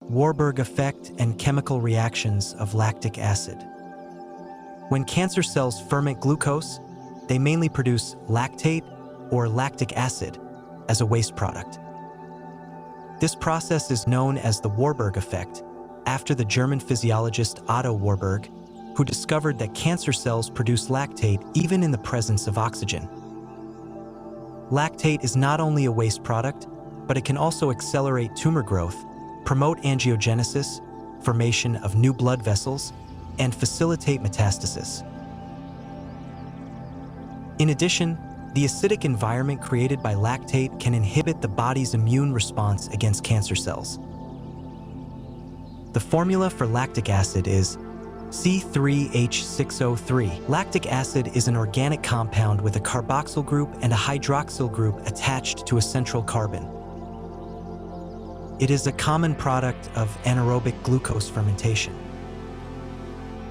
Warburg effect and chemical reactions of lactic acid. When cancer cells ferment glucose, they mainly produce lactate or lactic acid as a waste product. This process is known as the Warburg effect, after the German physiologist Otto Warburg, who discovered that cancer cells produce lactate even in the presence of oxygen. Lactate is not only a waste product, but it can also accelerate tumor growth, promote angiogenesis, formation of new blood vessels, and facilitate metastasis. In addition, the acidic environment created by lactate can inhibit the body's immune response against cancer cells. The formula for lactic acid is C3H6O3. Lactic acid is an organic compound with a carboxyl group and a hydroxyl group attached to a central carbon. It is a common product of anaerobic glucose fermentation.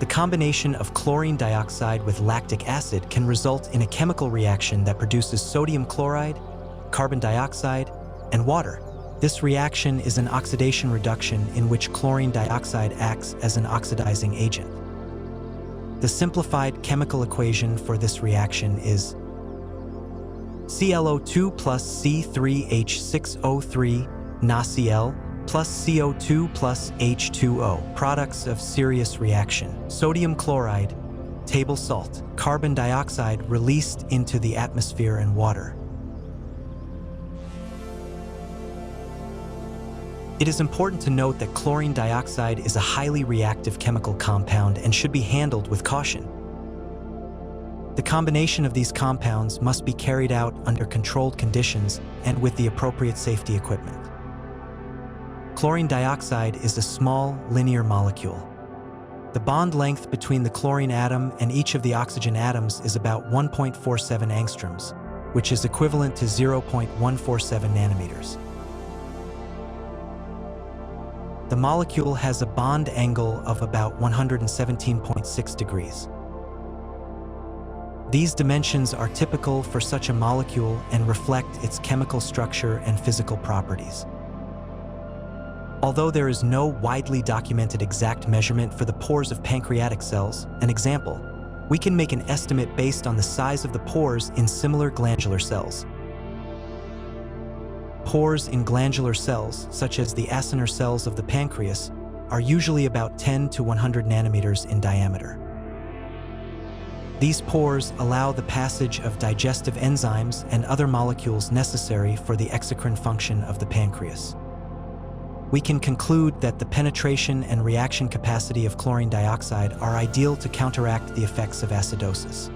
The combination of chlorine dioxide with lactic acid can result in a chemical reaction that produces sodium chloride, carbon dioxide, and water. This reaction is an oxidation reduction in which chlorine dioxide acts as an oxidizing agent. The simplified chemical equation for this reaction is ClO2 plus C3H6O3 NaCl plus CO2 plus H2O. Products of serious reaction: sodium chloride, table salt, carbon dioxide released into the atmosphere and water. It is important to note that chlorine dioxide is a highly reactive chemical compound and should be handled with caution. The combination of these compounds must be carried out under controlled conditions and with the appropriate safety equipment. Chlorine dioxide is a small, linear molecule. The bond length between the chlorine atom and each of the oxygen atoms is about 1.47 angstroms, which is equivalent to 0.147 nanometers. The molecule has a bond angle of about 117.6 degrees. These dimensions are typical for such a molecule and reflect its chemical structure and physical properties. Although there is no widely documented exact measurement for the pores of pancreatic cells, an example, we can make an estimate based on the size of the pores in similar glandular cells. Pores in glandular cells, such as the acinar cells of the pancreas, are usually about 10 to 100 nanometers in diameter. These pores allow the passage of digestive enzymes and other molecules necessary for the exocrine function of the pancreas. We can conclude that the penetration and reaction capacity of chlorine dioxide are ideal to counteract the effects of acidosis.